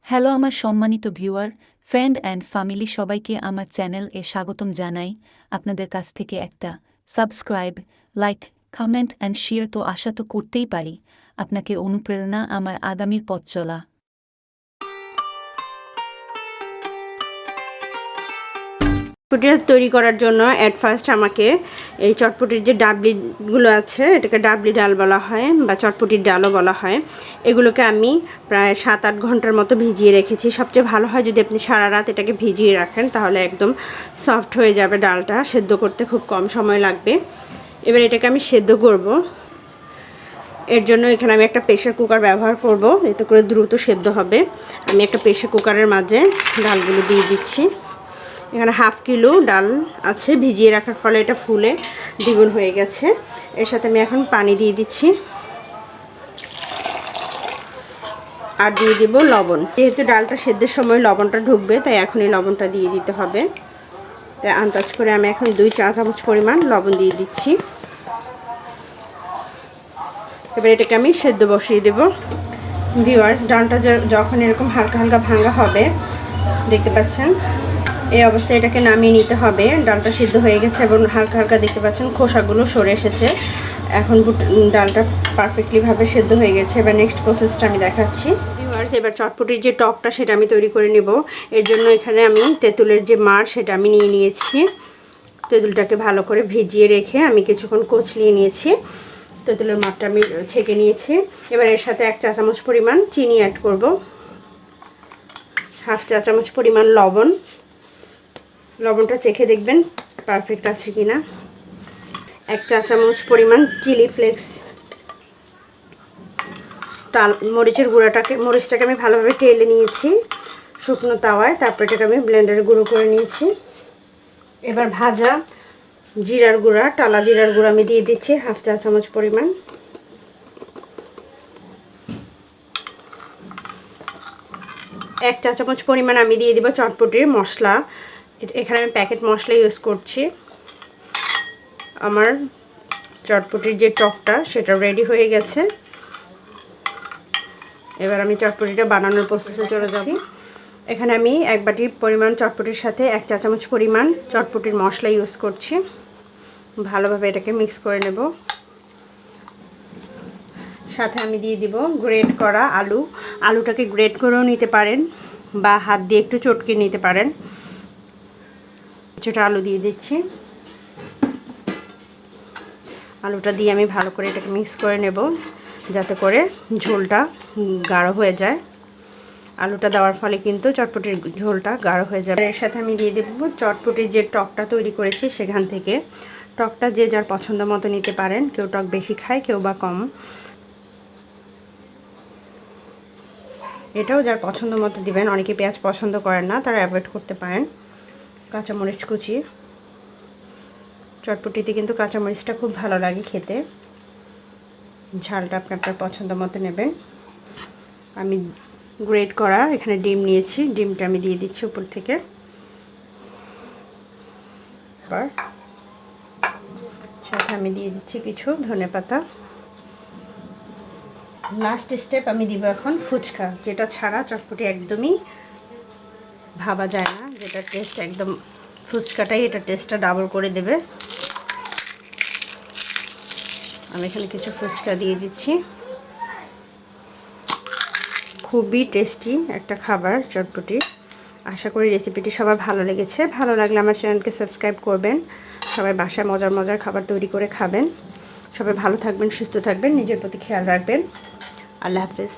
Hello আমার সম্মানিত viewer, friend and family সবাইকে আমার চ্যানেল এ স্বাগতম জানাই। আপনাদের কাছ থেকে একটা subscribe, like, comment and share তো আশা তো করতেই পারি। আপনাকে অনুপ্রেরণা আমার আগামীর পথ চলা। চটপটিটা তৈরি করার জন্য অ্যাট ফার্স্ট আমাকে এই চটপটির যে ডাবলিগুলো আছে, এটাকে ডাবলি ডাল বলা হয় বা চটপটির ডালও বলা হয়। এগুলোকে আমি প্রায় 7-8 ঘন্টার মতো ভিজিয়ে রেখেছি। সবচেয়ে ভালো হয় যদি আপনি সারা রাত এটাকে ভিজিয়ে রাখেন, তাহলে একদম সফট হয়ে যাবে। ডালটা সেদ্ধ করতে খুব কম সময় লাগবে। এবার এটাকে আমি সেদ্ধ করব। এর জন্য এখানে আমি একটা প্রেশার কুকার ব্যবহার করব, এতে করে দ্রুত সেদ্ধ হবে। আমি একটা প্রেশার কুকারের মাঝে ডালগুলো দিয়ে দিচ্ছি। এখানে হাফ কিলো ডাল আছে, ভিজিয়ে রাখার ফলে এটা ফুলে দ্বিগুণ হয়ে গেছে। এর সাথে আমি এখন পানি দিয়ে দিচ্ছি আর দিয়ে দিব লবণ। যেহেতু ডালটা সেদ্ধের সময় লবণটা ঢুকবে, তাই এখনই লবণটা দিয়ে দিতে হবে। তাই আন্দাজ করে আমি এখন 2 চা চামচ পরিমাণ লবণ দিয়ে দিচ্ছি। এবার এটাকে আমি সেদ্ধ বসিয়ে দেব। ভিউয়ার্স, ডালটা যখন এরকম হালকা হালকা ভাঙা হবে, দেখতে পাচ্ছেন, এই অবস্থায় এটাকে নামিয়ে নিতে হবে। ডালটা সিদ্ধ হয়ে গেছে এবং হালকা হালকা দেখতে পাচ্ছেন খোসাগুলো সরে এসেছে। এখন ডালটা পারফেক্টলিভাবে সেদ্ধ হয়ে গেছে। এবার নেক্সট প্রসেসটা আমি দেখাচ্ছি। ভিউয়ার্স, এবার চটপটির যে টকটা সেটা আমি তৈরি করে নেব। এর জন্য এখানে আমি তেঁতুলের যে মার সেটা আমি নিয়ে নিয়েছি। তেঁতুলটাকে ভালো করে ভিজিয়ে রেখে আমি কিছুক্ষণ কচলিয়ে নিয়েছি। তেঁতুলের মারটা আমি ছেঁকে নিয়েছি। এবার এর সাথে 1 চা চামচ পরিমাণ চিনি অ্যাড করব, হাফ চা চামচ পরিমাণ লবণ। লবণটা চেখে দেখবেন পারফেক্ট আছে কিনা। 1 চা চামচ পরিমাণ চিলি ফ্লেক্স, মরিচের মরিচটাকে আমি ভালোভাবে টেলে নিয়েছি শুকনো তাওয়ায়। তারপর এটাকে আমি ব্লেন্ডারে গুঁড়ো করে নিয়েছি। এবার ভাজা জিরার গুঁড়া, টালা জিরার গুঁড়া আমি দিয়ে দিচ্ছি হাফ চা চামচ পরিমাণ। 1 চা চামচ পরিমাণ আমি দিয়ে দিব চটপটির মশলা। এখানে আমি প্যাকেট মশলা ইউজ করছি। আমার চটপটির যে টকটা সেটা রেডি হয়ে গেছে। এবার আমি চটপটিটা বানানোর প্রসেসে চলে যাচ্ছি। এখানে আমি 1 বাটি পরিমাণ চটপটির সাথে 1 চা চামচ পরিমাণ চটপটির মশলা ইউজ করছি। ভালোভাবে এটাকে মিক্স করে নেব। সাথে আমি দিয়ে দিব গ্রেট করা আলু। আলুটাকে গ্রেট করেও নিতে পারেন বা হাত দিয়ে একটু চটকে নিতে পারেন। কিছুটা আলু দিয়ে দিচ্ছি। আলুটা দিয়ে আমি ভালো করে এটাকে মিক্স করে নেব, যাতে করে ঝোলটা গাঢ় হয়ে যায়। আলুটা দেওয়ার ফলে কিন্তু চটপটির ঝোলটা গাঢ় হয়ে যাবে। এর সাথে আমি দিয়ে দেব চটপটির যে টকটা তৈরি করেছি সেখান থেকে। টকটা যে যার পছন্দ মতো নিতে পারেন, কেউ টক বেশি খায়, কেউ বা কম। এটাও যার পছন্দ মতো দিবেন। অনেকে পেঁয়াজ পছন্দ করেন না, তারা অ্যাভয়েড করতে পারেন। কাঁচামরিচ কুচি, চটপটিতে কিন্তু কাঁচামরিচটা খুব ভালো লাগে খেতে। ঝালটা আপনি আপনার পছন্দ মতো নেবেন। আমি গ্রেট করা এখানে ডিম নিয়েছি, ডিমটা আমি দিয়ে দিচ্ছি উপর থেকে। এবার সাথে আমি দিয়ে দিচ্ছি কিছু ধনেপাতা। লাস্ট স্টেপ আমি দিব এখন ফুচকা, যেটা ছাড়া চটপটি একদমই ভাবা যায় না, যেটা টেস্ট একদম, ফুচকাটাই এটা টেস্টটা ডাবল করে দেবে। আমি এখানে কিছু ফুচকা দিয়ে দিচ্ছি। খুবই টেস্টি একটা খাবার চটপটি। আশা করি রেসিপিটি সবার ভালো লেগেছে। ভালো লাগলে আমার চ্যানেলকে সাবস্ক্রাইব করবেন। সবাই বাসায় মজার মজার খাবার তৈরি করে খাবেন। সবাই ভালো থাকবেন, সুস্থ থাকবেন, নিজের প্রতি খেয়াল রাখবেন। আল্লাহ হাফেজ।